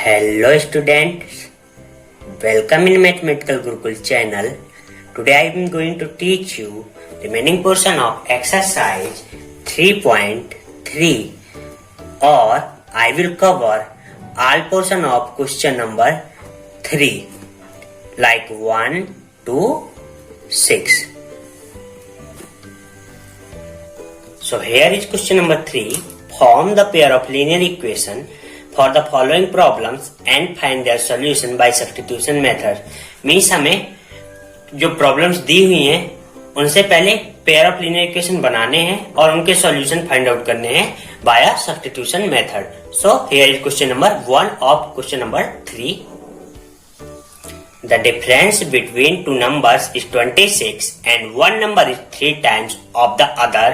Hello students, welcome in Mathematical Gurukul channel. Today I am going to teach you remaining portion of exercise 3.3 or I will cover all portion of question number 3 like 1 to 6. So here is question number 3. Form the pair of linear equation for the following problems and find their solution by substitution method. Means हमें जो problems दी हुई हैं उनसे पहले pair of linear equation बनाने हैं और उनके सॉल्यूशन फाइंड आउट करने हैं by substitution method. So here is question number 1 of question number 3. The difference between two numbers is 26 and one number is 3 times of the other.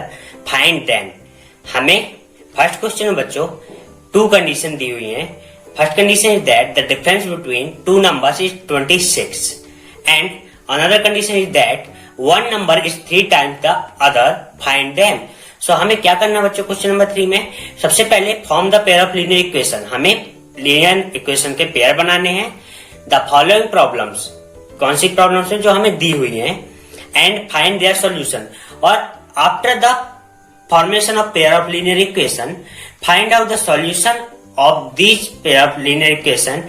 Find them. हमें first question में बच्चों two condition दी हुई हैं. First condition is that the difference between two numbers is 26 and another condition is that one number is 3 times the other. Find them. So हमें क्या करना है बच्चों क्वेश्चन नंबर 3 में? सबसे पहले form the pair of linear equation. हमें linear equation के पेयर बनाने हैं. द फॉलोइंग प्रॉब्लम्स, कौन सी प्रॉब्लम्स हैं जो हमें दी हुई हैं, एंड फाइंड देयर सॉल्यूशन. और after the formation of pair of linear equation, find out the solution of these pair of linear equation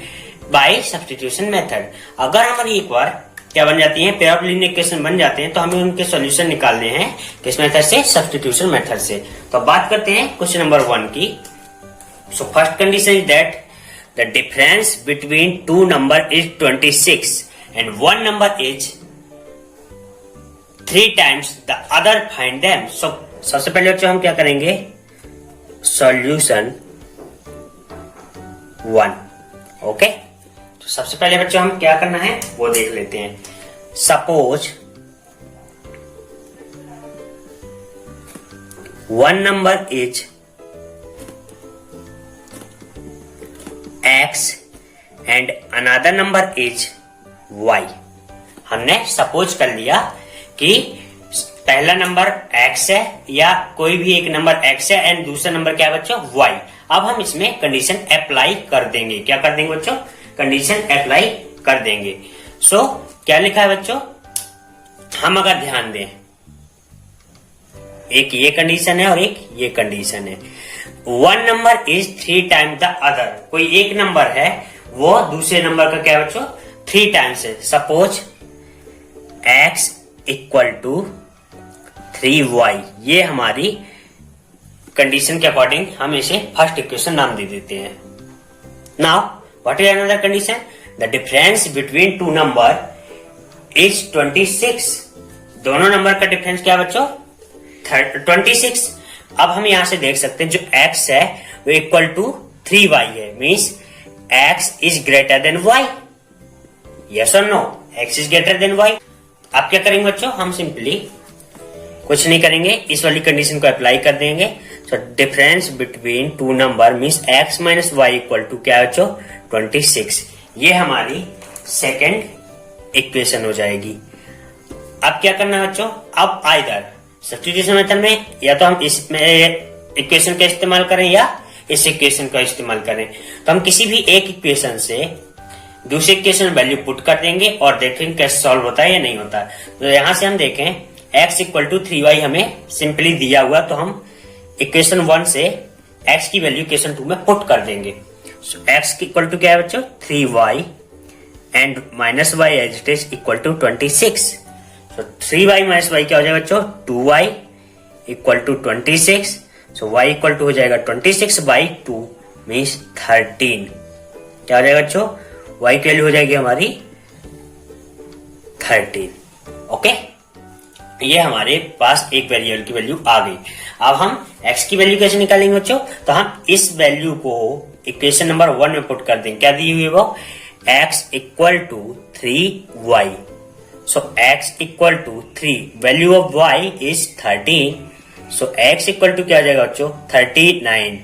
by substitution method. अगर हमारी एक बार क्या बन जाती है, पेयर ऑफ लीनियर इक्वेशन बन जाते हैं, तो हमें उनके सॉल्यूशन निकालने हैं किस मेथड से? सब्स्टिट्यूशन मेथड से. तो बात करते हैं क्वेश्चन नंबर 1 की. So first condition is that the difference between two number is 26 and one number is 3 times the other. Find them. So सबसे पहले बच्चों हम क्या करेंगे? सॉल्यूशन 1. ओके, तो सबसे पहले बच्चों हम क्या करना है वो देख लेते हैं. Suppose one number is x and another number is y. हमने सपोज कर लिया कि पहला नंबर x है या कोई भी एक नंबर x है एंड दूसरा नंबर क्या है बच्चों? y. अब हम इसमें कंडीशन अप्लाई कर देंगे. क्या कर देंगे बच्चों? कंडीशन अप्लाई कर देंगे. सो क्या लिखा है बच्चों? हम अगर ध्यान दें, एक ये कंडीशन है और एक ये कंडीशन है. One number is 3 times the other. कोई एक नंबर है वो दूसरे नंबर का क्या है बच्चों? 3 टाइम्स है. Suppose x equal to 3y. ये हमारी कंडीशन के अकॉर्डिंग हम इसे फर्स्ट इक्वेशन नाम दे देते हैं. Now what is another condition? The difference between two number is 26. दोनों नंबर का डिफरेंस क्या बच्चों? 26. अब हम यहां से देख सकते हैं जो x है वो इक्वल टू 3y है. Means x is greater than y. Yes और no? x is greater than y. आप क्या करेंगे बच्चों? हम सिंपली कुछ नहीं करेंगे, इस वाली कंडीशन को अप्लाई कर देंगे. So difference between two number means x minus Y equal to क्या है बच्चों? 26. ये हमारी सेकेंड इक्वेशन हो जाएगी. अब क्या करना है बच्चों? अब आइदर सब्स्टिट्यूशन मेथड में या तो हम इसमें इक्वेशन का इस्तेमाल करें या इस इक्वेशन का इस्तेमाल करें. तो हम किसी भी एक इक्वेशन से दूसरे इक्वेशन वैल्यू पुट कर देंगे और देखेंगे कैसे सॉल्व होता है या नहीं होता. तो यहां से हम देखें x इक्वल टू 3y हमें सिंपली दिया हुआ, तो हम इक्वेशन 1 से x की वैल्यू इक्वेशन 2 में पुट कर देंगे. so, x इक्वल टू क्या है बच्चों? 3y and minus y as it is equal to 26. So 3y minus y क्या हो जाएगा बच्चों? 2y equal to 26. So y equal to हो जाएगा 26 बाई 2 मीन्स 13. क्या हो जाएगा बच्चों? y की वैल्यू हो जाएगी हमारी 13. ओके, ये हमारे पास एक वेरिएबल की वैल्यू आ गई. अब हम x की वैल्यू कैसे निकालेंगे बच्चों? तो हम इस वैल्यू को इक्वेशन नंबर 1 में पुट कर देंगे. क्या दी हुई है वो? x equal to 3y. So x equal to 3, value of y is 13. So x equal to क्या आ जाएगा बच्चों? 39.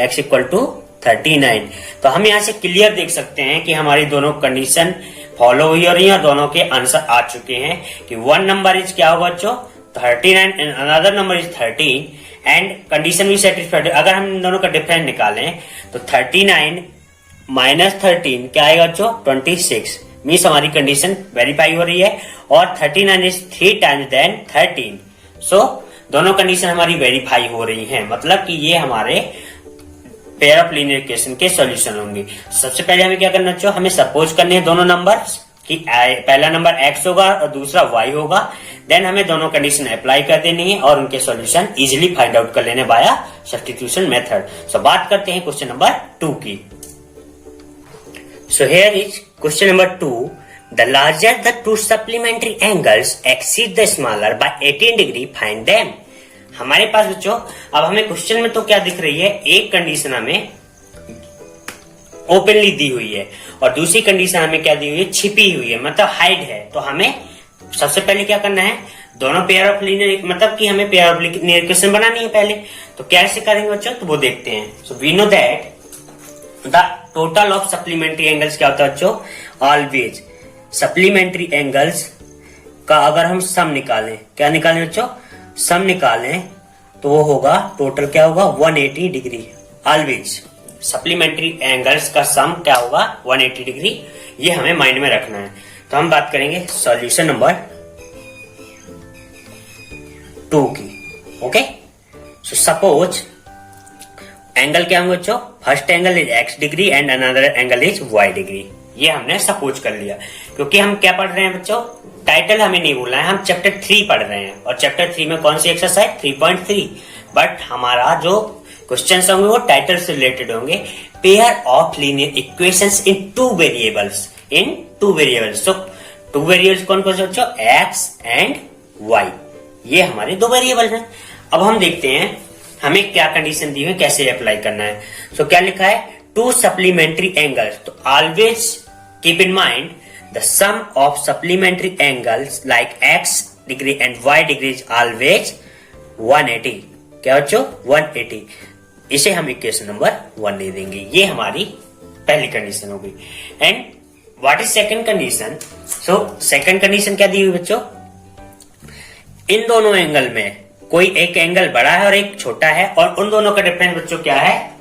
x equal to 39. तो हम यहाँ से क्लियर देख सकते हैं कि हमारी दोनों कंडीशन फॉलो हुई और यहाँ दोनों के आंसर आ चुके हैं कि वन नंबर इज क्या होगा बच्चों? 39 and another number is 13 and condition भी सेटिस्फाइड. अगर हम इन दोनों का डिफरेंस निकालें तो 39 -13 क्या आएगा बच्चों 26 मीन्स हमारी कंडीशन वेरीफाई हो रही है और 39 इज 3 टाइम्स देन 13 सो दोनों कंडीशन हमारी वेरीफाई हो रही हैं मतलब कि ये हमारे पेयर ऑफ लीनियर इक्वेशन के सॉल्यूशन होंगे। सबसे पहले हमें क्या करना चाहिए हमें सपोज करने हैं दोनों नंबर्स कि पहला नंबर x होगा और दूसरा y होगा देन हमें दोनों कंडीशन अप्लाई कर देनी है और उनके सॉल्यूशन इजीली फाइंड आउट कर लेने बाया सब्स्टिट्यूशन मेथड। सो बात करते हैं क्वेश्चन नंबर 2 की। So here is question number 2 the larger the two supplementary angles exceed the smaller by 18 degree find them. हमारे पास बच्चों अब हमें क्वेश्चन में तो क्या दिख रही है एक कंडीशन हमें ओपनली दी हुई है और दूसरी कंडीशन हमें क्या दी हुई है छिपी हुई है मतलब हाइड है। तो हमें सबसे पहले क्या करना है दोनों पेयर ऑफ लीनियर मतलब कि हमें पेयर ऑफ लीनियर इक्वेशन बनानी है पहले। तो कैसे करेंगे बच्चों तो वो देखते हैं। So we know that the total of supplementary angles क्या होता है बच्चों ऑलवेज सप्लीमेंट्री एंगल्स का अगर हम सम निकालें क्या निकालें बच्चों सम निकालें तो वो होगा टोटल क्या होगा 180 डिग्री। ऑलवेज सप्लीमेंट्री एंगल्स का सम क्या होगा 180 डिग्री ये हमें माइंड में रखना है। तो हम बात करेंगे सॉल्यूशन नंबर 2 की। ओके सो सपोज एंगल क्या होंगे बच्चों first angle is x degree and another angle is y degree. ये हमने सपोज कर लिया क्योंकि हम क्या पढ़ रहे हैं बच्चों टाइटल हमें नहीं बोलना है हम चैप्टर 3 पढ़ रहे हैं और चैप्टर 3 में कौन सी एक्सरसाइज 3.3 बट हमारा जो क्वेश्चन होंगे वो टाइटल से रिलेटेड होंगे pair of linear equations in two variables. So two variables कौन कौन से बच्चों x एंड y ये हमारे दो वेरिएबल हैं। अब हम देखते हैं हमें क्या कंडीशन दी हुई कैसे अप्लाई करना है। सो क्या लिखा है टू सप्लीमेंट्री एंगल्स तो always keep in mind the sum of supplementary angles like x degree and y degree is always 180 क्या बच्चों 180 इसे हम इक्वेशन नंबर 1 दे देंगे। ये हमारी पहली कंडीशन हो गई। And what is second condition. So second condition क्या दी हुई बच्चों इन दोनों एंगल में कोई एक एंगल बड़ा है और एक छोटा है और उन दोनों का डिफरेंस बच्चों क्या है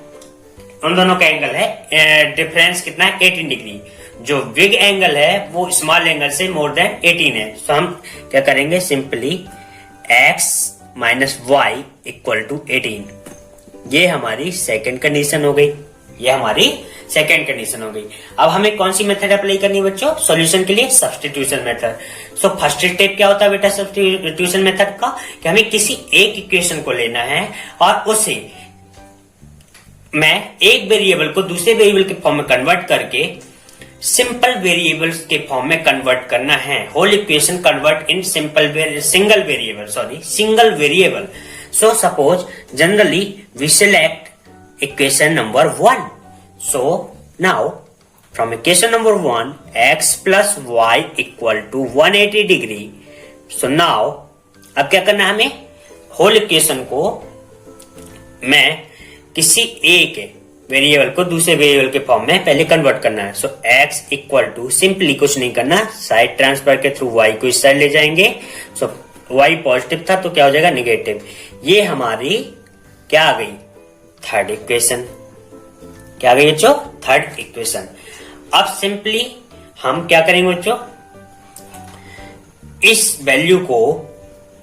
उन दोनों का एंगल है डिफरेंस कितना है 18 डिग्री। जो बिग एंगल है वो स्मॉल एंगल से मोर देन 18 है। तो हम क्या करेंगे simply x minus Y equal to 18 ये हमारी सेकंड कंडीशन हो गई। ये हमारी सेकंड कंडीशन हो गई। अब हमें कौन सी मेथड अप्लाई करनी है बच्चों सॉल्यूशन के लिए substitution method. So first step क्या होता है बेटा सब्स्टिट्यूशन मेथड का कि हमें किसी एक इक्वेशन को लेना है और उसे मैं एक वेरिएबल को दूसरे वेरिएबल के फॉर्म में कन्वर्ट करके सिंपल वेरिएबल्स के फॉर्म में कन्वर्ट करना है। Whole equation convert in single variable. So suppose generally we select equation number 1। So now from equation number 1 x plus y equal to 180 degree. So now अब क्या करना है हमें होल इक्वेशन को मैं किसी एक वेरिएबल को दूसरे वेरिएबल के फॉर्म में पहले कन्वर्ट करना है। सो x इक्वल टू सिंपली कुछ नहीं करना साइड ट्रांसफर के थ्रू y को इस साइड ले जाएंगे। सो y पॉजिटिव था तो क्या हो जाएगा निगेटिव। ये हमारी क्या आ गई थर्ड इक्वेशन। क्या आ गई बच्चों थर्ड इक्वेशन। अब सिंपली हम क्या करेंगे बच्चों इस वैल्यू को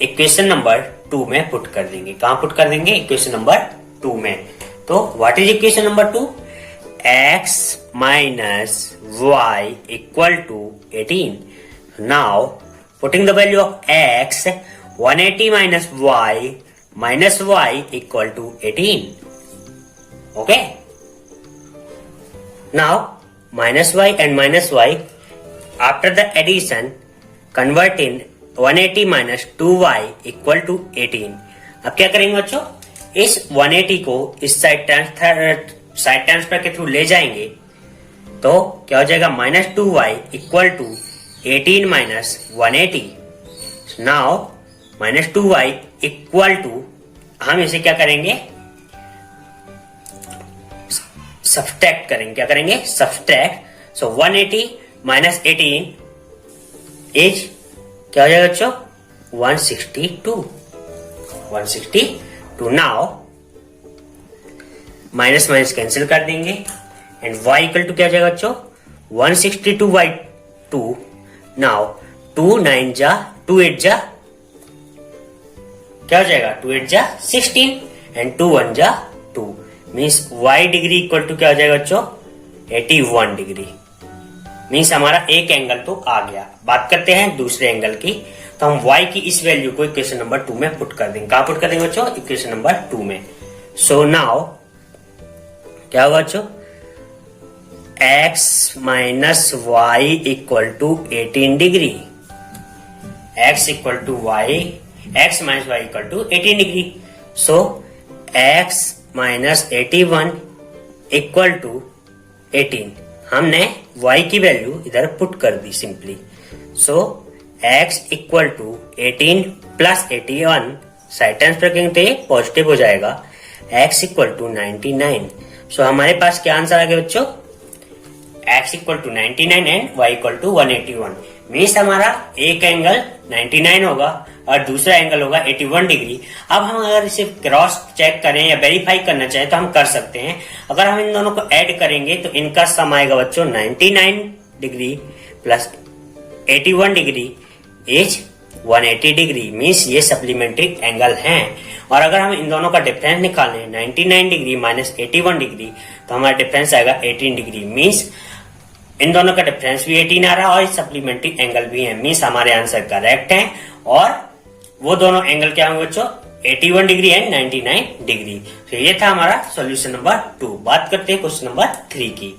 इक्वेशन नंबर 2 में पुट कर देंगे। कहां पुट कर देंगे इक्वेशन नंबर 2 में। तो what is equation number 2 x minus y equal to 18। Now putting the value of x 180 minus y equal to 18। Okay now minus y and minus y after the addition convert in 180 minus 2y equal to 18। अब क्या करेंगे बच्चों इस 180 को इस side transfer के through ले जाएंगे तो क्या हो जाएगा minus 2y equal to 18 minus 180। Now minus 2y equal to हम इसे क्या करेंगे सब्सट्रैक्ट करेंगे। क्या करेंगे सब्सट्रैक्ट। सो 180 माइनस 18 इज क्या हो जाएगा बच्चों 162। नाउ माइनस माइनस कैंसिल कर देंगे एंड y इक्वल टू क्या जाएगा बच्चों 162/2। नाउ 2 9 जा 2 8 जा क्या हो जाएगा 2 8 जा 16 एंड 2 1 जा 2 means y degree equal to क्या हो जाएगा बच्चों 81 डिग्री। मीन्स हमारा एक एंगल तो आ गया। बात करते हैं दूसरे एंगल की, तो हम y की इस वैल्यू को इक्वेशन नंबर 2 में पुट कर देंगे। कहां पुट कर देंगे बच्चों इक्वेशन नंबर 2 में। सो नाउ क्या होगा बच्चों x minus Y equal to 18 degree. x equal to Y x minus Y equal to 18 degree. So x minus 81 equal to 18। हमने y की वैल्यू इधर पुट कर दी simply. So x equal to 18 plus 81 side terms पर करेंगे तो positive हो जाएगा। x equal to 99। सो हमारे पास क्या आंसर आ गया बच्चों x equal to 99 and y equal to 181। Means हमारा एक एंगल 99 होगा और दूसरा एंगल होगा 81 डिग्री। अब हम अगर इसे क्रॉस चेक करें या वेरीफाई करना चाहें तो हम कर सकते हैं। अगर हम इन दोनों को ऐड करेंगे तो इनका सम आएगा बच्चों 99 degree plus 81 degree is 180 degree. Means ये सप्लीमेंट्री एंगल हैं। और अगर हम इन दोनों का डिफरेंस निकालें 99 डिग्री माइनस 81 डिग्री तो हमारा डिफरेंस आएगा 18 डिग्री। मीन्स इन दोनों का डिफरेंस भी 18 आ रहा है और सप्लीमेंट्री एंगल भी है। मीन्स हमारे आंसर करेक्ट है और वो दोनों एंगल क्या होंगे बच्चों 81 डिग्री एंड 99 डिग्री। तो ये था हमारा सॉल्यूशन नंबर 2। बात करते हैं क्वेश्चन नंबर 3 की।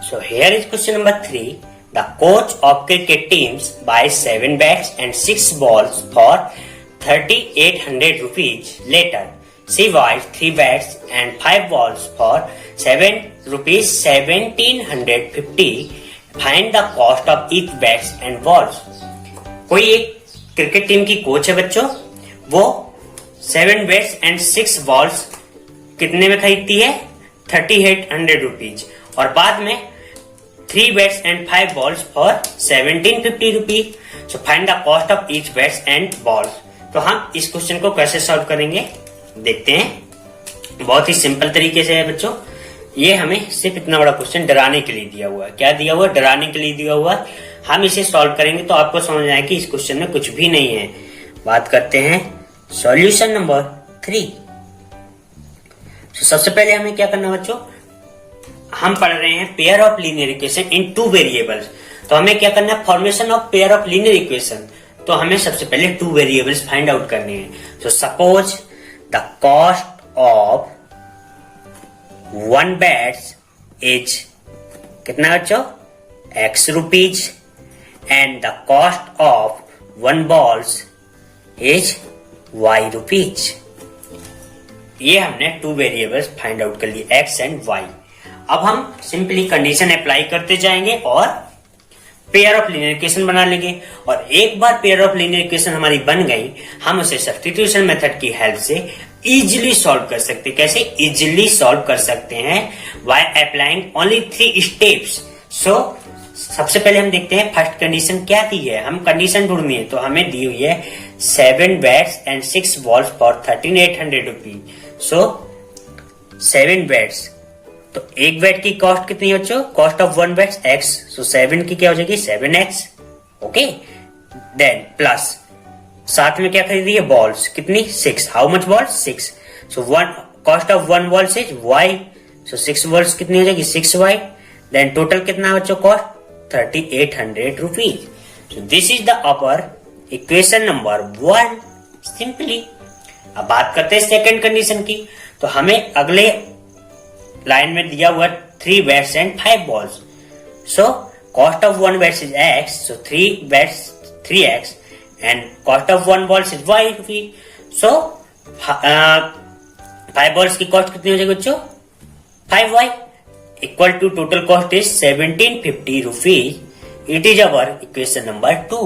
So here is question number 3। The coach of cricket teams buys 7 bats and 6 balls for 3,800 rupees. Later, she buys 3 bats and 5 balls for 7 rupees 1,750. Find the cost of each bats and balls. कोई एक cricket team की coach है बच्चों, वो 7 bats and 6 balls कितने में खरीदती है 3,800 रुपीज और बाद में 3 bats and 5 balls for 1,750 rupees. So find the cost of each bats and balls. तो हम इस क्वेश्चन को कैसे सॉल्व करेंगे देखते हैं। बहुत ही सिंपल तरीके से है बच्चों। ये हमें सिर्फ इतना बड़ा क्वेश्चन डराने के लिए दिया हुआ है। क्या दिया हुआ है डराने के लिए दिया हुआ है। हम इसे सॉल्व करेंगे तो आपको समझ आए कि इस क्वेश्चन में कुछ भी नहीं है। बात करते हैं सॉल्यूशन नंबर 3। सबसे पहले हमें क्या करना बच्चों हम पढ़ रहे हैं pair of linear equation in 2 variables. तो हमें क्या करना है formation of pair of linear equation. तो हमें सबसे पहले 2 वेरिएबल्स फाइंड आउट करने हैं। तो suppose the cost of 1 bats is कितना बच्चों x rupees and the cost of 1 balls is y rupees. ये हमने 2 वेरिएबल्स फाइंड आउट कर लिए x एंड y। अब हम सिंपली कंडीशन अप्लाई करते जाएंगे और पेयर ऑफ लीनियर इक्वेशन बना लेंगे। और एक बार पेयर ऑफ लीनियर इक्वेशन हमारी बन गई हम उसे सब्स्टिट्यूशन मेथड की हेल्प से इजीली सॉल्व कर सकते हैं। कैसे इजीली सॉल्व कर सकते हैं बाय अप्लाइंग ओनली 3 स्टेप्स। सो सबसे पहले हम देखते हैं फर्स्ट कंडीशन क्या दी है। हम कंडीशन ढूंढनी है तो हमें दी हुई है 7 bats and 6 balls for 13,800 rupees. So 7 bats तो एक बैट की कॉस्ट कितनी है बच्चों कॉस्ट ऑफ 1 बैट x। सो 7 की क्या हो जाएगी 7x। ओके देन प्लस साथ में क्या खरीदी है बॉल्स कितनी 6। How much balls 6। So 1 cost of 1 balls is y। So 6 balls कितनी हो जाएगी 6y। देन टोटल कितना है बच्चों cost 3,800 rupees. So this is the upper equation number 1 simply. अब बात करते हैं सेकंड कंडीशन की। तो हमें अगले लाइन में दिया हुआ 3 bats and 5 balls. So cost of 1 bats is x। So 3 bats 3x and cost of 1 balls is y rupees. So 5 balls की कॉस्ट कितनी हो जाएगी बच्चों 5y equal to total cost is 1,750 rupees. It is our equation number 2।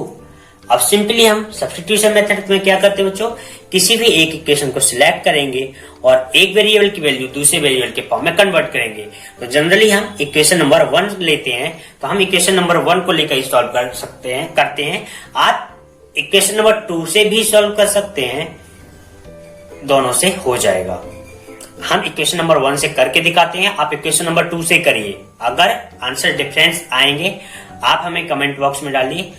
अब simply हम substitution method में क्या करते हैं बच्चों किसी भी एक इक्वेशन को सिलेक्ट करेंगे और एक वेरिएबल की वैल्यू दूसरे वेरिएबल के फॉर्म में कन्वर्ट करेंगे। तो जनरली हम इक्वेशन नंबर 1 लेते हैं तो हम इक्वेशन नंबर 1 को लेकर सॉल्व कर सकते हैं करते हैं। आप इक्वेशन नंबर 2 से भी सॉल्व कर सकते हैं, दोनों से हो जाएगा। हम इक्वेशन नंबर 1 से करके दिखाते हैं, आप इक्वेशन नंबर 2 से करिए। अगर आंसर डिफरेंस आएंगे आप हमें कमेंट बॉक्स में डालिए।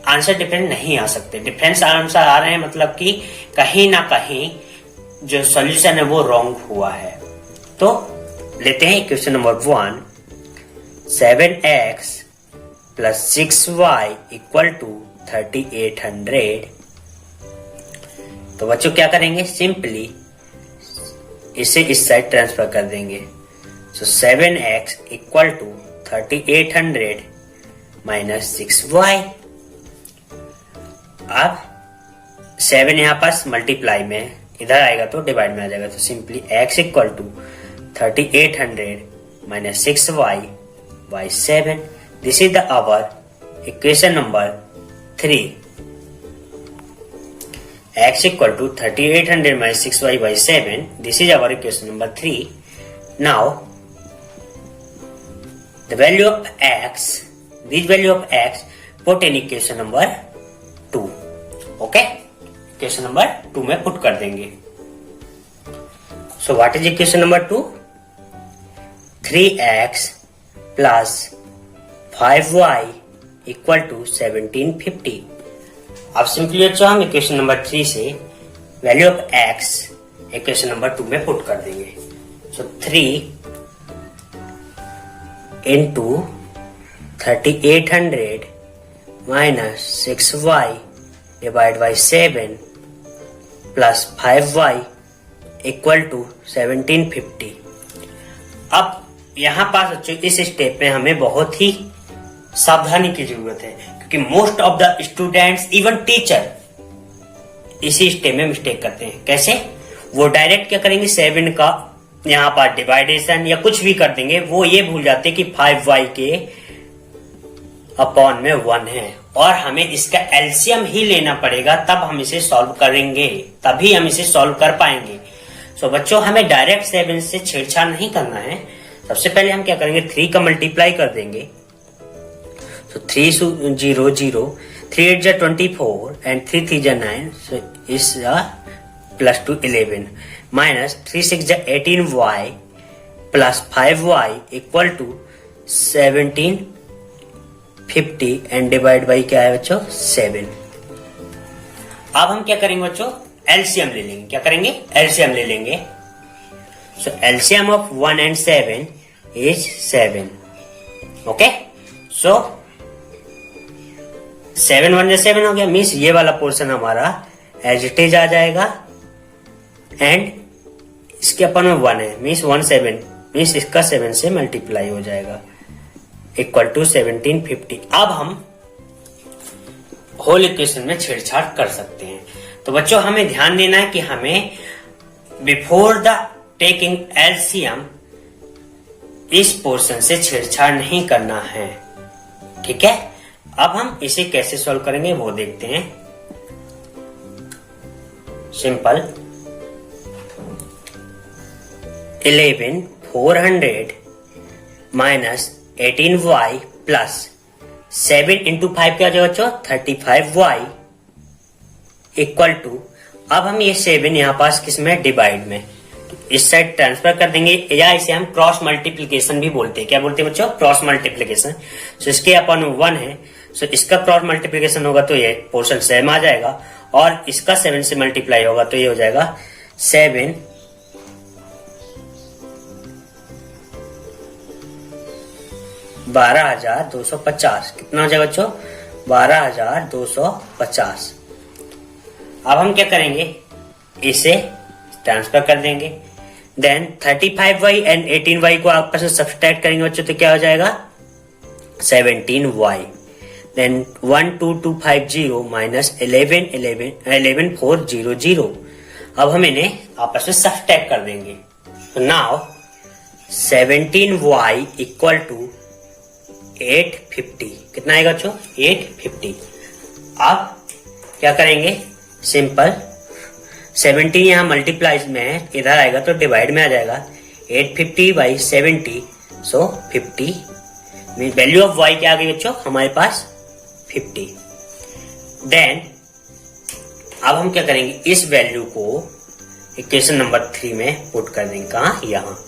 आंसर डिफरेंस नहीं आ सकते, डिफरेंस आंसर आ रहे हैं मतलब कि कहीं ना कहीं जो सॉल्यूशन है वो रॉन्ग हुआ है। तो लेते हैं equation number 1, 7x plus 6y equal to 3800। तो बच्चों क्या करेंगे, सिंपली इसे इस साइड ट्रांसफर कर देंगे। So 7x equal to 3800 minus 6y। अब 7 यहां पास मल्टीप्लाई में, इधर आएगा तो डिवाइड में आ जाएगा। तो simply x equal to 3800 minus 6y by 7। This is the our equation number 3। x equal to 3800 minus 6y by 7. This is our equation number 3. Now, the value of x, this value of x, put in equation number 2. Okay? Equation number 2 में put कर देंगे. So, what is equation number 2? 3x plus 5y equal to 1750. अब simply अच्छा हम equation number 3 से value of x equation number 2 में put कर देंगे। So 3 into 3800 minus 6y divide by 7 plus 5y equal to 1750। अब यहां पास बच्चों इस स्टेप में हमें बहुत ही सावधानी की जरूरत है, क्योंकि most of the students even teacher इसी स्टेप में मिस्टेक करते हैं। कैसे? वो डायरेक्ट क्या करेंगे, 7 का यहां पर डिवाइडेशन या कुछ भी कर देंगे, वो ये भूल जाते हैं कि 5y के अपॉन में 1 है और हमें इसका एलसीएम ही लेना पड़ेगा, तब हम इसे सॉल्व करेंगे, तभी हम इसे सॉल्व कर पाएंगे। सो बच्चों हमें डायरेक्ट 7 से छेड़छाड़ नहीं करना है। सबसे पहले हम क्या करेंगे, 3 का मल्टीप्लाई कर देंगे। So 3 0 0, 3 8 जा 24 and 3 3 जा 9, so is plus 2 11 minus 3 6 जा 18y plus 5y equal to 1750 and divide by क्या है बच्चों 7। अब हम क्या करेंगे बच्चों, एलसीएम ले लेंगे। क्या करेंगे, एलसीएम ले लेंगे। So LCM of 1 and 7 is 7. Okay, so 7 1 7 हो गया, मीन्स ये वाला पोर्शन हमारा एज इट इज आ जाएगा एंड इसके अपन में 1 है, मीन्स 1 7, मीन्स इसका 7 से मल्टीप्लाई हो जाएगा इक्वल टू 1750। अब हम होल इक्वेशन में छेड़छाड़ कर सकते हैं। तो बच्चों हमें ध्यान देना है कि हमें बिफोर द टेकिंग एलसीएम इस पोर्शन से छेड़छाड़ नहीं करना है। ठीक है, अब हम इसे कैसे सॉल्व करेंगे वो देखते हैं। Simple 11400 minus 18y plus 7 into 5 क्या हो जाएगा बच्चों 35y इक्वल टू, अब हम ये 7 यहां पास किसमें, डिवाइड में, इस साइड ट्रांसफर कर देंगे, या इसे हम क्रॉस मल्टीप्लीकेशन भी बोलते हैं। क्या बोलते हैं बच्चों, क्रॉस मल्टीप्लीकेशन। सो इसके अपन 1 है, सो इसका क्रॉस मल्टीप्लीकेशन होगा तो ये पोर्शन सेम आ जाएगा, और इसका 7 से मल्टीप्लाई होगा तो ये हो जाएगा 7 12,250। कितना हो जाएगा बच्चों, 12,250। अब हम क्या करेंगे, इसे ट्रांसफर कर देंगे। देन 35y एंड 18y को आपस में सब्सट्रैक्ट करेंगे बच्चों तो क्या हो जाएगा 17y। Then 12250 minus 11400। अब हम इन्हें आपस में सब्सट्रैक्ट कर देंगे। तो नाउ 17y इक्वल टू 850। कितना आएगा बच्चों 850। अब क्या करेंगे, सिंपल 17 यहाँ मल्टीप्लाइज में है, इधर आएगा तो डिवाइड में आ जाएगा 850 by 70, so 50। Value of y क्या आ गई बच्चों हमारे पास 50। देन अब हम क्या करेंगे, इस वैल्यू को इक्वेशन नंबर 3 में पुट कर देंगे। कहाँ? यहाँ।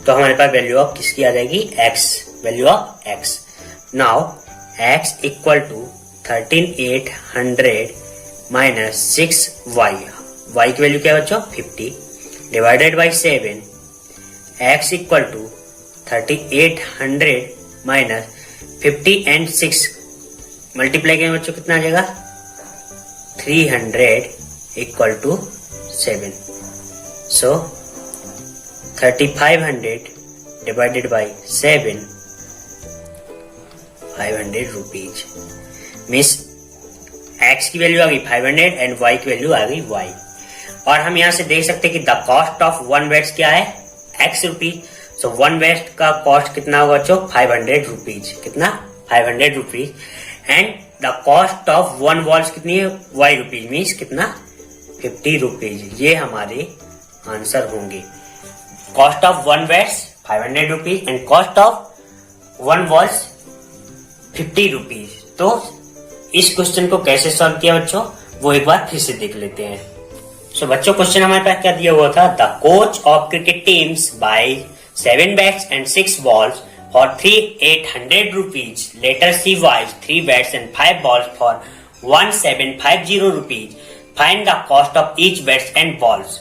तो हमारे पास वैल्यू ऑफ किसकी आ जाएगी? x, value of x। Now x equal to 13,800 minus 6y, y की वैल्यू क्या है बच्चों? 50 divided by 7, x equal to 3800 minus 50 and 6 multiply करेंगे बच्चों, कितना आ जाएगा? 300 equal to 7। So 3500 divided by 7, 500 rupees. Means x की वैल्यू आ गई 500 एंड y की वैल्यू आ गई y। और हम यहां से देख सकते हैं कि द कॉस्ट ऑफ 1 वेस्ट क्या है? x rupees. सो 1 वेस्ट का कॉस्ट कितना होगा बच्चों? 500 रुपीज। कितना? 500 rupees. And the cost of 1 walls कितनी है? y rupees. मीन्स कितना? 50 रुपीज। ये हमारे आंसर होंगे। Cost of 1 west 500 rupees and cost of 1 balls 50 rupees. तो इस क्वेश्चन को कैसे सॉल्व किया बच्चों, वो एक बार फिर से देख लेते हैं। सो बच्चों क्वेश्चन हमारे पास क्या दिया हुआ था? The coach of cricket teams buy 7 bats and 6 balls for 3,800 rupees. Later she buys 3 bats and 5 balls for 1,750 rupees. Find the cost of each bats and balls.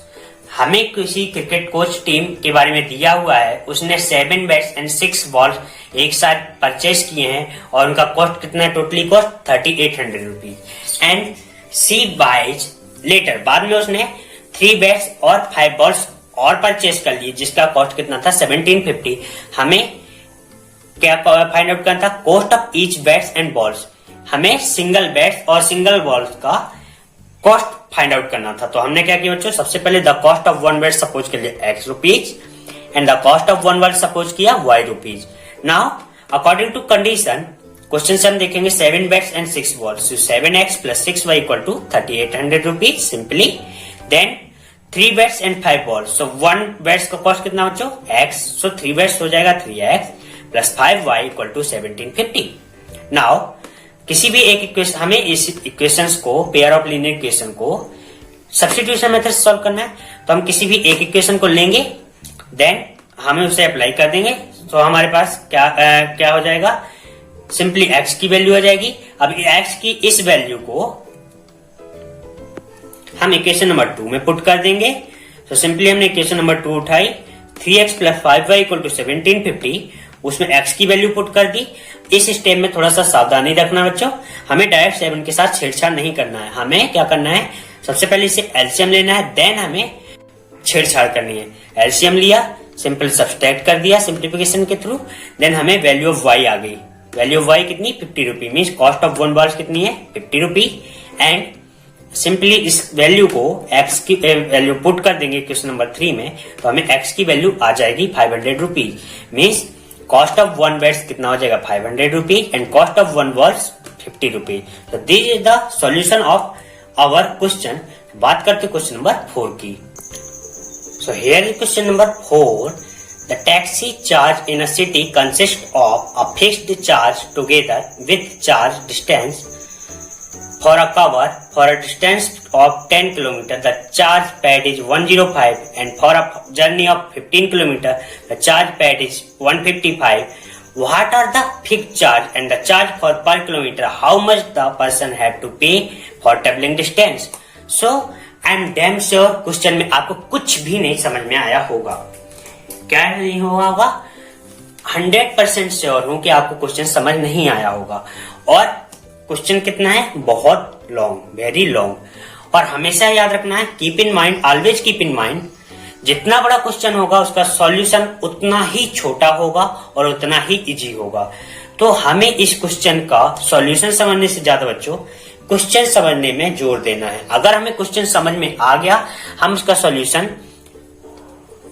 हमें किसी क्रिकेट कोच टीम के बारे में दिया हुआ है, उसने 7 बैट्स एंड 6 बॉल्स एक साथ परचेज किए हैं और उनका कॉस्ट कितना है? Totally cost 3,800 rupees. And she buys later, बाद में उसने 3 बैट्स और 5 बॉल्स और परचेज कर लिए, जिसका कॉस्ट कितना था? 1750। हमें क्या फाइंड आउट करना था? Cost of each bats and balls. हमें सिंगल बैट्स और सिंगल बॉल्स का कॉस्ट फाइंड आउट करना था। तो हमने क्या किया बच्चों? सबसे पहले the cost of 1 bat suppose कर लिया x rupees and the cost of 1 ball suppose किया y rupees. Now according to condition question से हम देखेंगे 7 bats and 6 balls. 7x plus 6y equal to 3,800 rupees simply. Then 3 bats and 5 balls. So 1 bats का cost कितना बच्चों? x। So 3 bats हो जाएगा 3x plus 5y equal to 1750। Now किसी भी एक इक्वेशन, हमें इस इक्वेशंस को, पेयर ऑफ लीनियर इक्वेशन को सब्स्टिट्यूशन मेथड से सॉल्व करना है। तो हम किसी भी एक इक्वेशन को लेंगे, देन हमें उसे अप्लाई कर देंगे। तो हमारे पास क्या हो जाएगा? सिंपली x की वैल्यू आ जाएगी। अब x की इस वैल्यू को हम इक्वेशन नंबर 2 में पुट कर देंगे। तो सिंपली हमने इक्वेशन नंबर 2 उठाई, 3x plus 5y equal to 1750, उसमें x की वैल्यू पुट कर दी। इस स्टेप में थोड़ा सा सावधानी रखना बच्चों, हमें डायरेक्ट 7 के साथ छेड़छाड़ नहीं करना है। हमें क्या करना है? सबसे पहले इसे एलसीएम लेना है, देन हमें छेड़छाड़ करनी है। एलसीएम लिया, सिंपल सब्सट्रैक्ट कर दिया सिंप्लीफिकेशन के थ्रू, देन हमें वैल्यू ऑफ y आ गई। वैल्यू ऑफ y कितनी? 50 रुपी। मीन्स कॉस्ट ऑफ 1 बॉल्स कितनी है? 50 रुपी। एंड सिंपली इस वैल्यू को x की वैल्यू पुट कर देंगे क्वेश्चन नंबर 3 में, तो हमें x की वैल्यू आ जाएगी 500 rupees. Means cost of 1 bats कितना हो जाएगा? 500 rupees and cost of 1 balls 50 rupees. तो this is the solution of our question. बात करते क्वेश्चन नंबर 4 की। So here is question number 4। The taxi charge in a city consists of a fixed charge together with charge distance for a cover. For a distance of 10 km, the charge paid is 105, and for a journey of 15 km, the charge paid is 155. What are the fixed charge and the charge for per kilometer? How much the person have to pay for traveling distance? So I am damn sure question में आपको कुछ भी नहीं समझ में आया होगा। क्या नहीं होगा? 100% श्योर हूं कि आपको क्वेश्चन समझ नहीं आया होगा। और क्वेश्चन कितना है? बहुत लॉन्ग, वेरी लॉन्ग। और हमेशा याद रखना है, keep in mind, always keep in mind, जितना बड़ा क्वेश्चन होगा उसका सॉल्यूशन उतना ही छोटा होगा और उतना ही इजी होगा। तो हमें इस क्वेश्चन का सॉल्यूशन समझने से ज्यादा बच्चों क्वेश्चन समझने में जोर देना है। अगर हमें क्वेश्चन समझ में आ गया, हम उसका सॉल्यूशन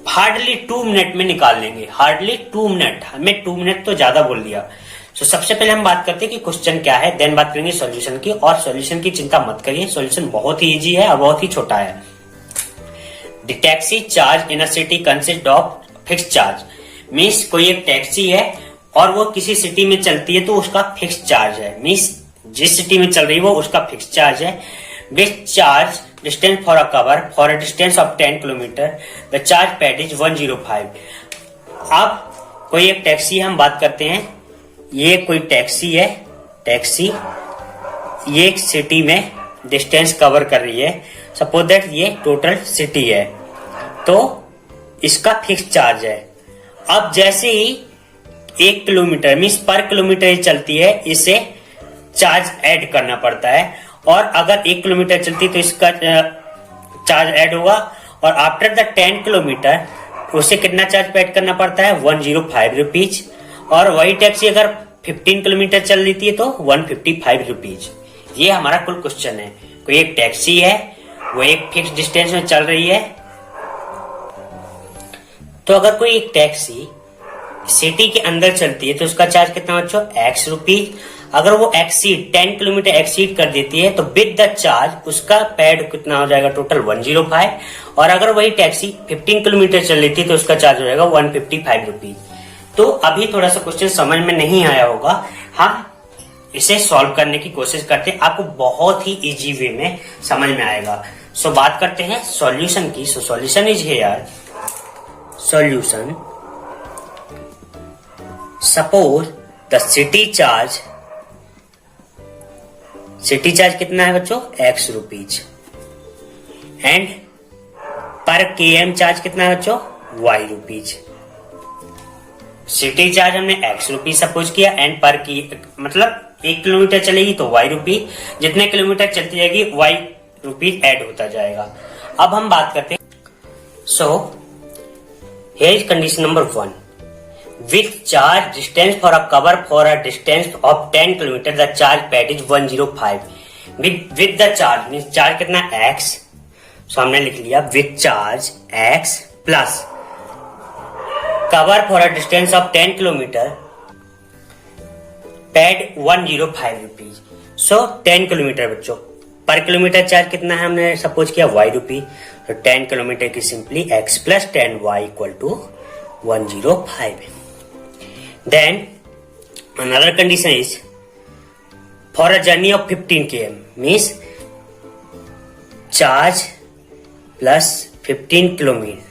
हार्डली 2 मिनट में निकाल लेंगे। हार्डली 2 मिनट, हमें 2 मिनट तो ज्यादा बोल दिया। तो सबसे पहले हम बात करते हैं कि क्वेश्चन क्या है, देन बात करेंगे सॉल्यूशन की। और सॉल्यूशन की चिंता मत करिए, सॉल्यूशन बहुत ही इजी है और बहुत ही छोटा है। The taxi charge in a city consist of fix charge. Means कोई एक टैक्सी है और वो किसी सिटी में चलती है तो उसका फिक्स चार्ज है। मीन्स जिस सिटी में चल रही है वो उसका फिक्स चार्ज है। Which charge distance for a cover for a distance of 10 kilometer, the charge paid is 105. अब कोई एक टैक्सी हम बात करते हैं, ये कोई टैक्सी है, टैक्सी ये एक सिटी में डिस्टेंस कवर कर रही है, सपोज दैट ये टोटल सिटी है, तो इसका फिक्स चार्ज है। अब जैसे ही 1 किलोमीटर मीन्स पर किलोमीटर ही चलती है, इसे चार्ज ऐड करना पड़ता है, और अगर 1 किलोमीटर चलती तो इसका चार्ज ऐड होगा, और आफ्टर द 10 किलोमीटर उसे कितना चार्ज ऐड करना पड़ता है, 105 रुपीज। और वही टैक्सी अगर 15 किलोमीटर चल लेती है तो 155 रुपीज। ये हमारा कुल क्वेश्चन है। कोई एक टैक्सी है, वो एक फिक्स डिस्टेंस में चल रही है, तो अगर कोई एक टैक्सी सिटी के अंदर चलती है तो उसका चार्ज कितना बच्चों, x रुपीज। अगर वो 10 किलोमीटर एक्सीड कर देती है तो विद द चार्ज उसका पेड कितना हो जाएगा, टोटल 105। और अगर वही टैक्सी 15 किलोमीटर चल लेती है तो उसका चार्ज हो जाएगा 155 रुपीज। तो अभी थोड़ा सा क्वेश्चन समझ में नहीं आया होगा, हम इसे सॉल्व करने की कोशिश करते हैं, आपको बहुत ही इजी वे में समझ में आएगा। सो बात करते हैं सॉल्यूशन की। So solution is here, solution suppose the city charge कितना है बच्चों, x रुपीज, एंड पर km चार्ज कितना है बच्चों, y रुपीज। सिटी चार्ज हमने x रुपीज सपोज किया, एंड पर की मतलब 1 किलोमीटर चलेगी तो y रुपीज, जितने किलोमीटर चलती जाएगी y रुपीज ऐड होता जाएगा। अब हम बात करते हैं, सो here is condition number 1, with charge distance for a cover for a distance of 10 km, the charge paid is 105. with the charge means charge कितना x, so हमने लिख लिया with charge x plus cover for a distance of 10 km paid 105 rupees. so 10 kilometre बच्चों, पर kilometre charge कितना है हमने suppose किया y रुपी, तो 10 किलोमीटर की simply x plus 10y equal to 105. Then another condition is for a journey of 15 km means charge plus 15 kilometre,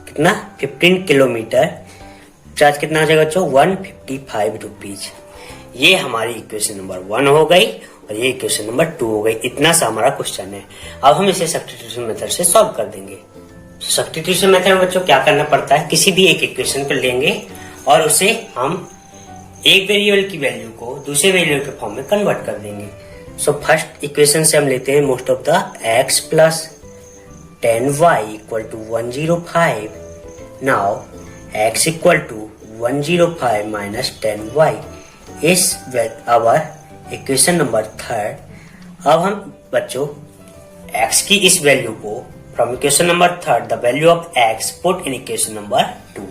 कितना 15 kilometre charge कितना हो जाएगा बच्चों, 155 रुपीज। ये हमारी इक्वेशन नंबर 1 हो गई और ये इक्वेशन नंबर 2 हो गई। इतना सा हमारा क्वेश्चन है। अब हम इसे सब्स्टिट्यूशन मेथड से सॉल्व कर देंगे। सब्स्टिट्यूशन मेथड में बच्चों क्या करना पड़ता है, किसी भी एक इक्वेशन को लेंगे और उसे हम एक वेरिएबल की वैल्यू को दूसरे वेरिएबल के फॉर्म में कन्वर्ट कर देंगे। सो फर्स्ट इक्वेशन से हम लेते हैं most of the x plus 10y equal to 105। Now x equal to 105 minus 10y is our equation number 3। अब हम बच्चों x की इस वैल्यू को from equation number 3 the value of x put in equation number 2।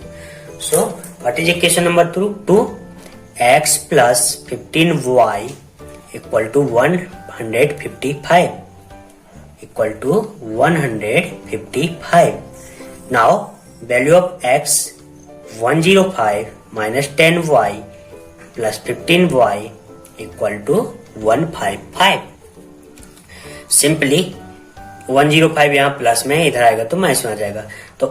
So what is equation number 2? x plus 15y equal to 155 equal to 155. Now value of x 105 minus 10y plus 15y equal to 155. Simply 105 यहाँ plus में, इधर आएगा तो minus में आ जाएगा, तो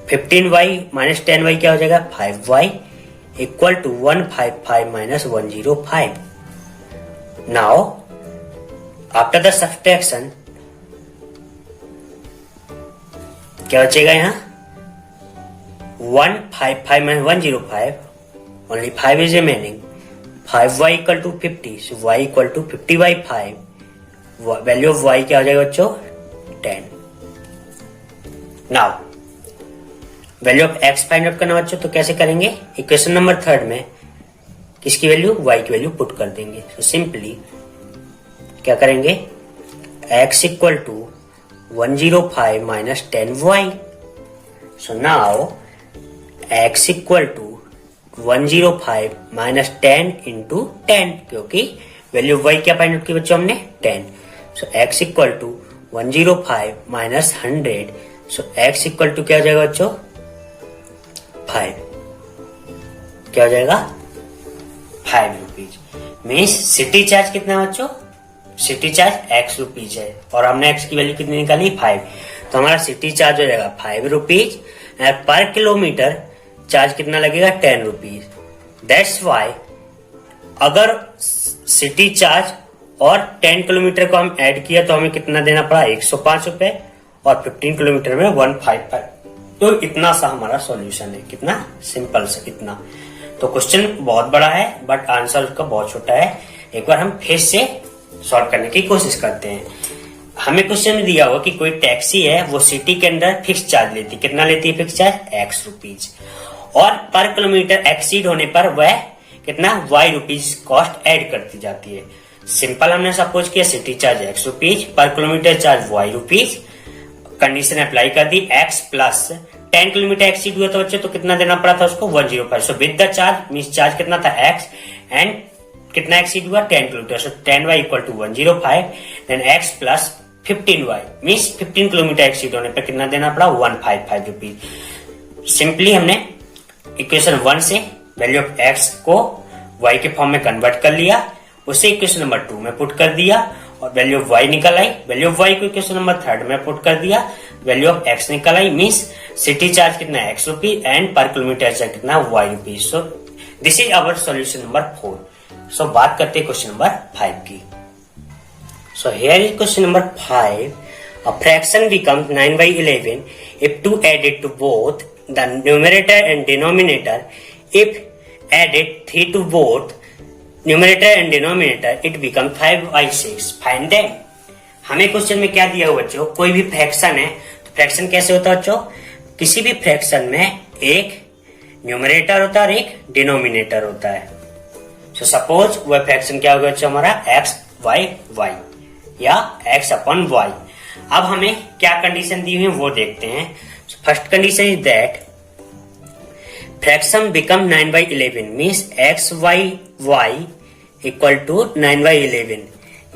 15y minus 10y क्या हो जाएगा, 5y equal to 155 minus 105। Now after the subtraction क्या बचेगा यहाँ, 155 minus 105, only 5 is remaining, 5y equal to 50, so y equal to 50 by 5, value of y क्या हो जाएगा बच्चों, 10। Now value of x find out करना बच्चों, तो कैसे करेंगे, इक्वेशन नंबर 3 में किसकी वैल्यू, y की वैल्यू पुट कर देंगे। तो सिंपली क्या करेंगे, x equal to 105 minus 10y। So now x equal to 105 minus 10 into 10, क्योंकि वैल्यू ऑफ y क्या फाइंड आउट की बच्चों हमने, 10। So x equal to 105 minus 100, so x equal to क्या हो जाएगा बच्चों, 5। क्या हो जाएगा, 5 रुपीज। मीन्स सिटी चार्ज कितना बच्चों, सिटी चार्ज एक्स रुपीज है और हमने एक्स की वैल्यू कितनी निकाली 5, तो हमारा सिटी चार्ज हो जाएगा 5 rupees and per kilometre charge कितना लगेगा 10 रुपीज। दैट्स वाई अगर सिटी चार्ज और 10 किलोमीटर को हम ऐड किया तो हमें कितना देना पड़ा 105 रुपए और 15 किलोमीटर में 155। तो इतना सा हमारा सॉल्यूशन है, कितना सिंपल सा इतना। तो क्वेश्चन बहुत बड़ा है बट आंसर उसका बहुत छोटा है। एक बार हम फिर से सॉल्व करने की कोशिश करते हैं। हमें क्वेश्चन में दिया हुआ कि कोई टैक्सी है वो सिटी के अंदर फिक्स चार्ज लेती, कितना लेती है फिक्स चार्ज एक्स रुपीज और पर किलोमीटर एक्सीड होने पर वह कितना वाई रुपीज कॉस्ट ऐड करती जाती है। सिंपल हमने सपोज किया city charge x rupees, per kilometre charge y rupees, condition apply कर दी एक्स प्लस 10 किलोमीटर एक्सीड हुआ तो बच्चे तो कितना देना पड़ा था उसको 105। So with the charge means charge कितना था एक्स एंड कितना एक्सीड हुआ 10 kilometre, so 10y equal to 105 then x plus 15y means 15 kilometre exceed होने पर कितना देना पड़ा 155 रुपीज। सिंपली हमने इक्वेशन 1 से वैल्यू ऑफ एक्स को y के फॉर्म में कन्वर्ट कर लिया, उसे इक्वेशन नंबर 2 में पुट कर दिया और वैल्यू ऑफ y निकल आई। वैल्यू ऑफ y को इक्वेशन नंबर 3 में पुट कर दिया, वैल्यू ऑफ x निकल आई मींस सिटी चार्ज कितना x rupees and per kilometre charge कितना y rupees. So this is our solution number 4। So बात करते हैं क्वेश्चन नंबर 5 की। So here is question number 5। A fraction becomes 9/11 if 2 added to both the numerator and denominator. If added 3 to both numerator and denominator, it becomes 5/6. Find them. हमें question में क्या दिया हुआ बच्चों, कोई भी फ्रैक्शन है तो फ्रैक्शन कैसे होता है बच्चों, किसी भी फ्रैक्शन में एक न्यूमरेटर होता है और एक डिनोमिनेटर होता है। सो सपोज वह फ्रैक्शन क्या होगा बच्चों हमारा एक्स वाई वाई या एक्स अपॉन वाई। अब हमें क्या कंडीशन दी हुई है वो देखते हैं। First condition is that fraction become 9/11 means x y y equal to 9/11।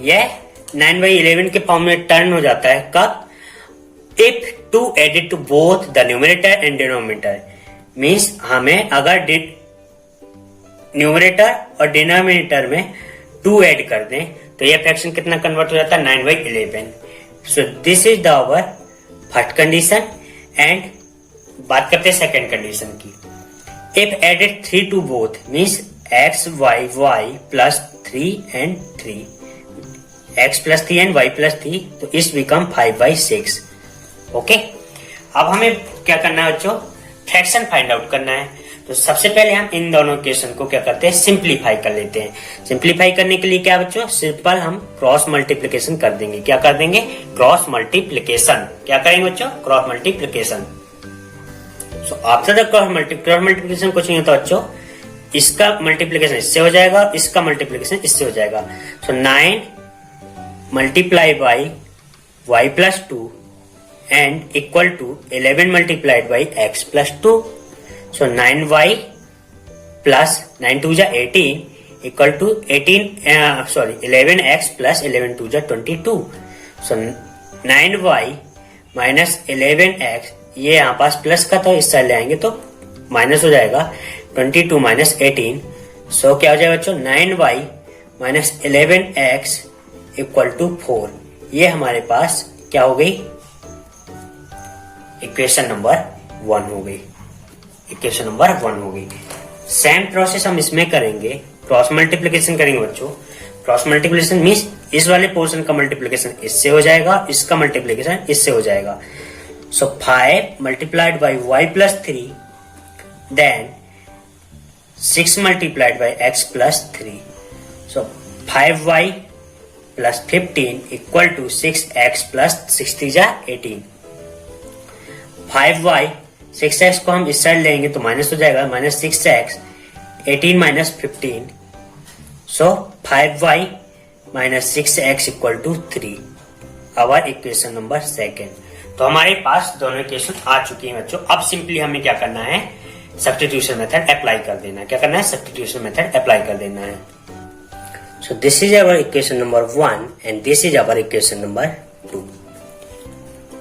यह 9/11 के फॉर्म में टर्न हो जाता है कब, if 2 added to both the numerator and denominator means हमें अगर न्यूमरेटर और डिनोमिनेटर में 2 ऐड कर दें तो यह फ्रैक्शन कितना कन्वर्ट हो जाता है 9/11। So this is the our first condition. And बात करते हैं सेकेंड कंडीशन की। If added 3 to both means x y y plus 3 and 3 x plus 3 and y plus 3 तो इस बिकम 5/6। ओके, अब हमें क्या करना है बच्चों, फ्रैक्शन फाइंड आउट करना है। तो सबसे पहले हम इन दोनों इक्वेशन को क्या करते हैं सिंप्लीफाई कर लेते हैं। सिंप्लीफाई करने के लिए क्या बच्चों, सिंपल हम क्रॉस मल्टीप्लिकेशन कर देंगे। क्या कर देंगे, क्रॉस मल्टीप्लिकेशन। क्या करेंगे बच्चों, cross multiplication. So after the cross multiplication कुछ नहीं होता बच्चों, इसका मल्टीप्लिकेशन इससे हो जाएगा, इसका मल्टीप्लिकेशन इससे हो जाएगा। सो 9 multiplied by y plus 2 and equal to 11 multiplied by x plus 2. So 9y plus 9 2 जा 18 equal to 11x plus 11 2 जा 22. So 9y minus 11x, ये यहाँ पास प्लस का तो इस साइड ले आएंगे तो माइनस हो जाएगा 22 minus 18. So क्या हो जाएगा बच्चों 9y minus 11x equal to 4। ये हमारे पास क्या हो गई, इक्वेशन नंबर 1 हो गई। इक्वेशन नंबर 1 हो गई। सेम प्रोसेस हम इसमें करेंगे, क्रॉस मल्टीप्लिकेशन करेंगे बच्चों। क्रॉस मल्टीप्लिकेशन मींस इस वाले पोर्शन का मल्टीप्लिकेशन इससे हो जाएगा, इसका मल्टीप्लिकेशन इससे हो जाएगा। So 5 multiplied by y plus 3 then 6 multiplied by x plus 3। So 5y plus 15 equal to 6x plus 60 जा 18। 5y 6x को हम इस साइड लेंगे तो माइनस हो जाएगा, minus 6x 18 minus 15। So 5y minus 6x equal to 3। Our equation number 2। तो हमारे पास दोनों इक्वेशन आ चुकी हैं बच्चों। अब सिंपली हमें क्या करना है, सब्स्टिट्यूशन मेथड अप्लाई कर देना है। क्या करना है, सब्स्टिट्यूशन मेथड अप्लाई कर देना है। So this is our equation number 1 and this is our equation number 2.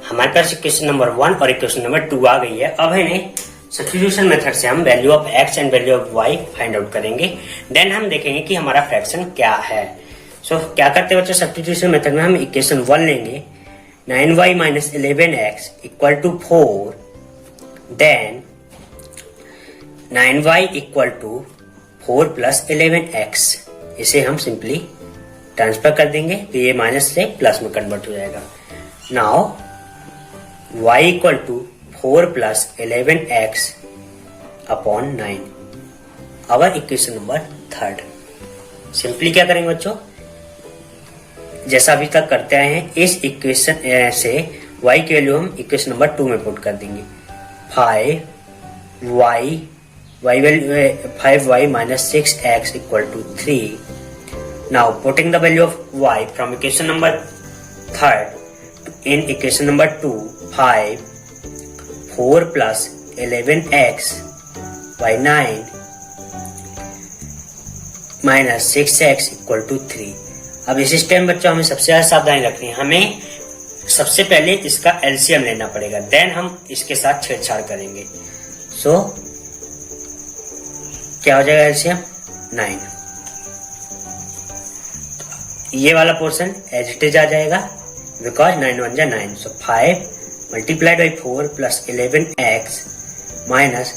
हमारे पास इक्वेशन नंबर 1 और इक्वेशन नंबर 2 आ गई है। अब इन्हें सब्स्टिट्यूशन मेथड से हम value of x and value of y find out करेंगे। देन हम देखेंगे कि हमारा फ्रैक्शन क्या है। सो क्या करते हैं बच्चों, सब्स्टिट्यूशन मेथड में हम इक्वेशन 1 लेंगे 9y minus 11x equal to 4, then 9y equal to 4 plus 11x, इसे हम सिंपली ट्रांसफर कर देंगे तो ये माइनस से प्लस में कन्वर्ट हो जाएगा। Now y equal to 4 plus 11x upon 9, our equation number 3। Simply क्या करेंगे बच्चों, जैसा अभी तक करते आए हैं, इस इक्वेशन से y की वैल्यू हम इक्वेशन नंबर 2 में पुट कर देंगे। 5y minus 6x equal to 3। Now putting the value of y from equation number 3 in equation number 2, 4 plus 11x by 9 minus 6x equal to 3। अब इस टाइम बच्चों हमें सबसे ज्यादा सावधानी रखनी है, हमें सबसे पहले इसका एलसीएम लेना पड़ेगा, देन हम इसके साथ छेड़छाड़ करेंगे। सो क्या हो जाएगा एलसीएम 9, ये वाला पोर्शन एज इट इज आ जाएगा बिकॉज 9 1 जा 9। So 5 multiplied by 4 plus 11x minus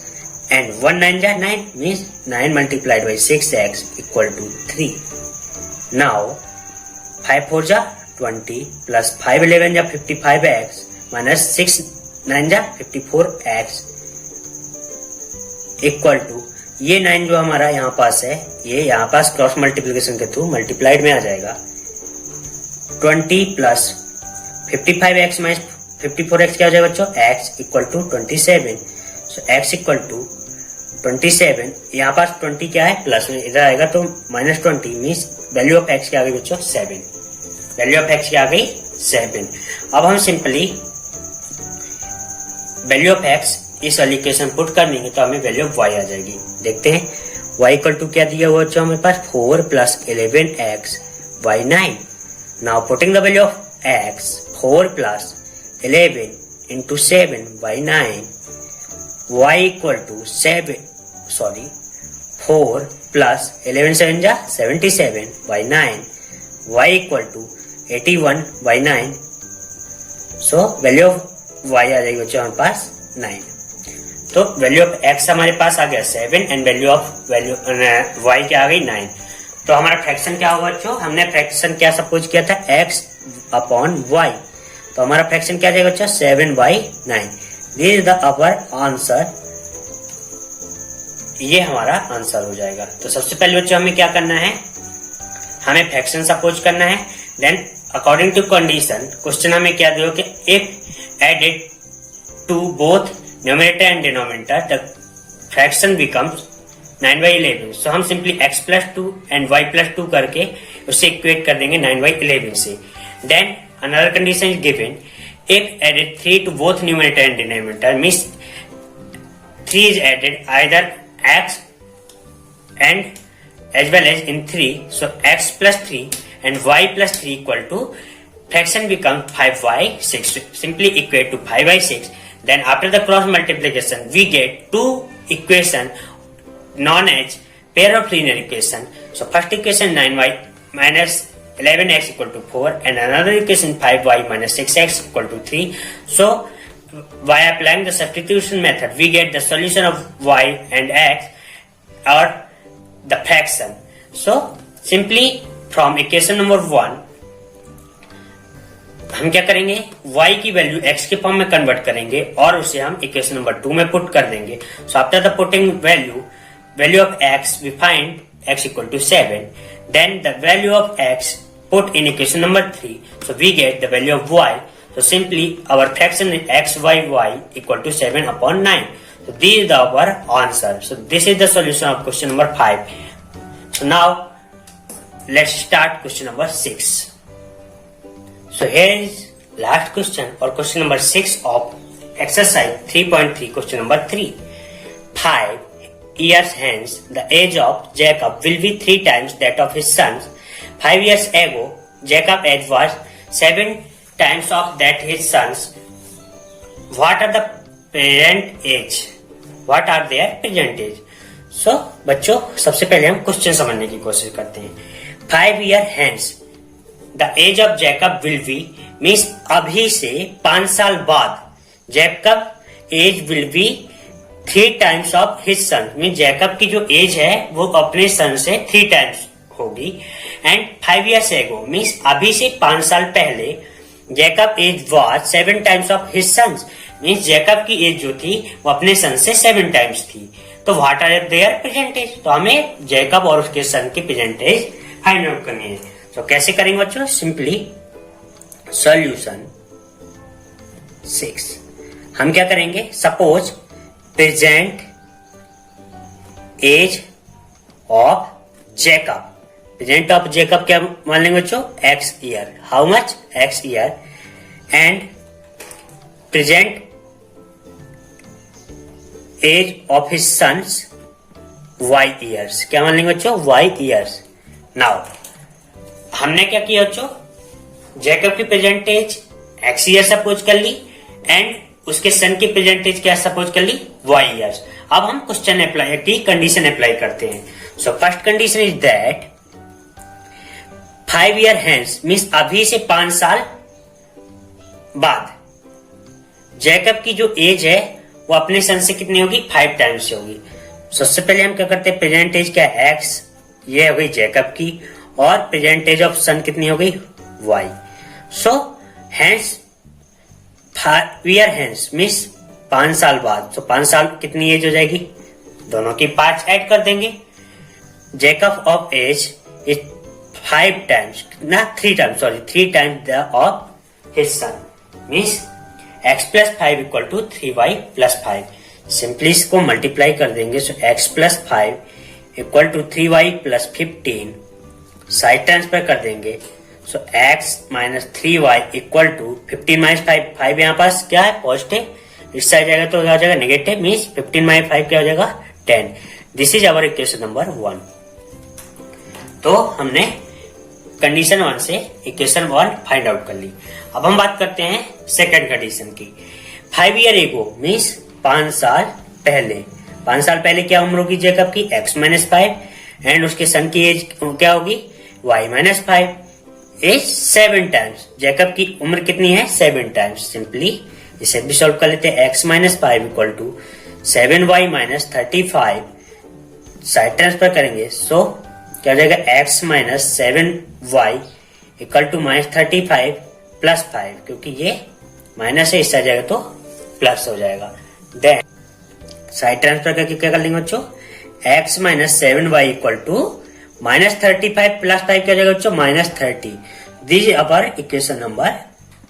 and 1 9 जा 9 means 9 multiplied by 6x equal to 3। Now 5 4 जा 20 प्लस 5 11 जा 55x माइनस 6 9 जा 54x इक्वल टू, ये 9 जो हमारा यहाँ पास है, ये यहाँ पास क्रॉस मल्टीप्लिकेशन के थ्रू मल्टीप्लाइड में आ जाएगा। 20 प्लस 55x माइनस 54x क्या हो जाएगा बच्चों, x equal to 27। So x equal to 27, यहाँ पास 20 क्या है प्लस में, इधर आएगा तो minus 20 means value of x क्या आ गई बच्चों 7। वैल्यू ऑफ x क्या आ गई 7। अब हम सिंपली वैल्यू ऑफ x इस वाली इक्वेशन पुट कर देंगे तो हमें वैल्यू ऑफ y आ जाएगी। देखते हैं y इक्वल टू क्या दिया हुआ बच्चों हमें पास 4 plus 11x by 9। Now putting the value of x 4 plus 11 into 7 by 9, y equal to 4 plus 11 7 जा 77 by 9, y equal to 81 by 9। So value of y आ जाएगी बच्चों हमारे पास 9। तो वैल्यू ऑफ x हमारे पास आ गया 7 एंड वैल्यू ऑफ y क्या आ गई 9। तो हमारा फ्रैक्शन क्या होगा बच्चों, हमने फ्रैक्शन क्या सपोज किया था x अपॉन y, तो हमारा फ्रैक्शन क्या जाएगा बच्चा 7 by 9। This is the our answer, ये हमारा आंसर हो जाएगा। तो सबसे पहले बच्चों हमें क्या करना है, हमें फ्रैक्शन सपोज करना है, then according to condition question हमें क्या दिया कि if added to both numerator and denominator the fraction becomes 9 by 11। So हम simply x plus 2 and y plus 2 करके उससे इक्वेट कर देंगे 9 by 11 से। Then another condition is given, if added 3 to both numerator and denominator means 3 is added either x and as well as in 3, so x plus 3 and y plus 3 equal to fraction becomes 5 by 6, simply equate to 5 by 6। then after the cross multiplication we get two equation known as pair of linear equation। so first equation 9y minus 11x equal to 4 and another equation 5y minus 6x equal to 3। so by applying the substitution method we get the solution of y and x or the fraction। so simply from equation number 1 हम क्या करेंगे, y की value x के form में convert करेंगे और उसे हम इक्वेशन नंबर 2 में पुट कर देंगे। so after the putting value of x we find x equal to 7, then the value of x put in equation number 3, so we get the value of y। so simply our fraction is x by y equal to 7 upon 9। so this is our answer। so this is the solution of question number 5। so now let's start question number 6। so here is last question or question number 6 of exercise 3.3 question number 3। 5 years hence the age of Jacob will be 3 times that of his sons। 5 years ago Jacob's age was 7 times of that his sons। what are the present age, what are their present age। so बच्चों सबसे पहले हम question समझने की कोशिश करते हैं। 5 year hence the age of Jacob will be means अभी से 5 साल बाद Jacob age will be 3 times of his son, mean Jacob की जो एज है वो अपने सन से 3 times होगी। एंड 5 years ago मीन्स अभी से 5 साल पहले Jacob age was 7 times of his sons, means Jacob की एज जो थी वो अपने सन से 7 times थी। तो what are their present age, तो हमें जैकब और उसके सन की प्रेजेंट एज फाइंड आउट करनी है। तो कैसे करेंगे बच्चों, सिंपली सॉल्यूशन 6 हम क्या करेंगे, suppose present age of Jacob, present of Jacob क्या मान लेंगे बच्चों, x year, how much, x year, and present age of his sons y years, क्या मान लेंगे बच्चों, y ईयर्स। नाउ हमने क्या किया बच्चों, जैकब की present age x year suppose कर ली एंड उसके सन की प्रेजेंट एज क्या सपोज कर ली, y ईयर्स। अब हम क्वेश्चन अप्लाई की कंडीशन अप्लाई करते हैं। सो first condition is that 5 year hence means अभी से 5 साल बाद जैकब की जो एज है वो अपने सन से कितनी होगी, 5 times से होगी। सबसे पहले हम क्या करते हैं, प्रेजेंट एज क्या है, x, ये हो गई जैकब की, और प्रेजेंट एज ऑफ सन कितनी हो गई, y। सो हैंस 5 year hence मीन्स 5 साल बाद, तो 5 साल कितनी एज हो जाएगी, दोनों की 5 ऐड कर देंगे। Jacob of age is 5 times ना 3 times, sorry 3 times the of his son, means x plus 5 equal to 3y plus 5। सिंपली इसको मल्टीप्लाई कर देंगे, so x plus 5 equal to 3y plus 15, side transfer कर देंगे, so x minus 3y equal to 15 minus 5, 5 यहाँ पास क्या है positive, इस साइड जाएगा तो क्या हो जाएगा नेगेटिव, मीन्स 15 माइनस 5 क्या हो जाएगा 10। This is our equation number 1। तो हमने कंडीशन 1 से इक्वेशन 1 फाइंड आउट कर ली। अब हम बात करते हैं सेकंड कंडीशन की। 5 year ago मीन्स 5 साल पहले, 5 साल पहले क्या उम्र होगी जैकब की, x माइनस 5 एंड उसके सन की एज क्या होगी, y minus 5, age 7 times, Jacob की उम्र कितनी है 7 times। सिंपली इसे भी सॉल्व कर लेते हैं, x minus 5 equal to 7y minus 35, side transfer करेंगे, सो क्या हो जाएगा x minus 7y equal to minus 35 plus 5, क्योंकि ये माइनस है, इससे आ जाएगा तो प्लस हो जाएगा। देन साइड ट्रांसफर करके क्या कर लेंगे बच्चों, x minus 7y equal to minus 35 plus 5 क्या हो जाएगा बच्चों, minus 30। This is our equation number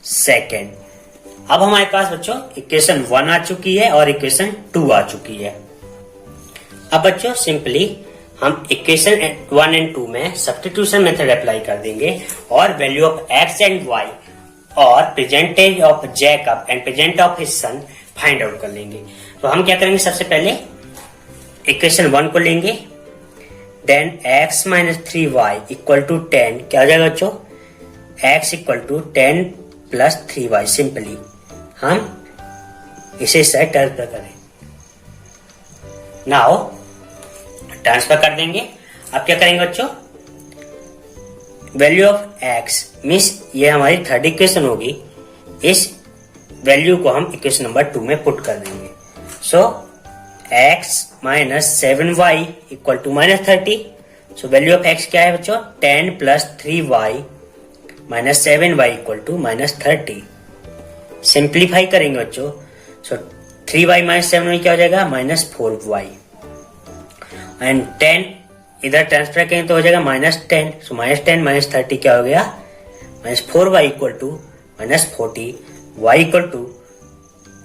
2। अब हमारे पास बच्चों इक्वेशन 1 आ चुकी है और इक्वेशन 2 आ चुकी है। अब बच्चों सिंपली हम इक्वेशन 1 एंड 2 में सब्स्टिट्यूशन मेथड अप्लाई कर देंगे और value of x and y और present age of Jacob and present of his son find out कर लेंगे। तो हम क्या करेंगे, सबसे पहले इक्वेशन 1 को लेंगे, then x minus 3y equal to 10, क्या हो जाएगा बच्चों, x equal to 10 plus 3y। Simply हम इसे सेट ट्रांसफर करें, नाउ ट्रांसफर कर देंगे। अब क्या करेंगे बच्चों, वैल्यू ऑफ x मीन्स ये हमारी थर्ड इक्वेशन होगी, इस वैल्यू को हम इक्वेशन नंबर 2 में पुट कर देंगे। So x minus 7y equal to minus 30, सो वैल्यू ऑफ x क्या है बच्चों, 10 plus 3y minus 7y equal to minus 30। Simplify करेंगे बच्चों, सो 3y माइनस 7y क्या हो जाएगा, माइनस 4y, एंड 10 इधर ट्रांसफर करें तो हो जाएगा माइनस 10, सो माइनस 10 माइनस 30 क्या हो गया, minus 4y equal to minus 40, y equal to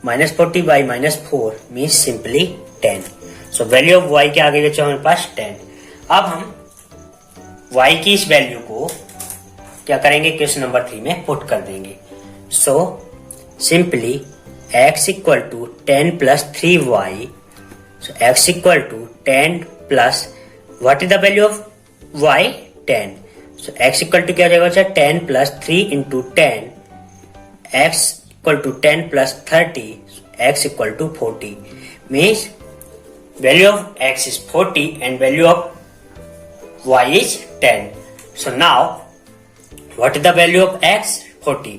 minus 40y minus 4 means simply 10। So value of y क्या आ गई बच्चों हमारे पास 10। अब हम y की इस वैल्यू को क्या करेंगे, क्वेश्चन नंबर 3 में पुट कर देंगे। So simply x equal to 10 plus 3y, so x equal to 10 plus what is the value of y, 10, so x equal to क्या हो जाएगा, 10 plus 3 into 10, x equal to 10 plus 30, so x equal to 40, means value of x is 40 and value of y is 10। So now what is the value of x? 40.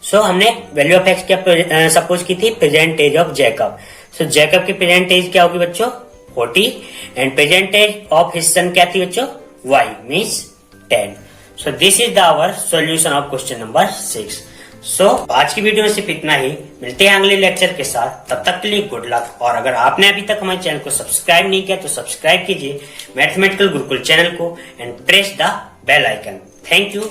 So हमने value of x क्या suppose की थी? Present age of Jacob. So Jacob की present age क्या होगी बच्चों? 40. And present age of his son क्या थी बच्चों? y means 10. So this is the our solution of question number 6. सो आज की वीडियो में सिर्फ इतना ही. मिलते हैं अगले लेक्चर के साथ. तब तक के लिए गुड लक. और अगर आपने अभी तक हमारे चैनल को सब्सक्राइब नहीं किया तो सब्सक्राइब कीजिए मैथमेटिकल गुरुकुल चैनल को and press the bell icon. Thank you.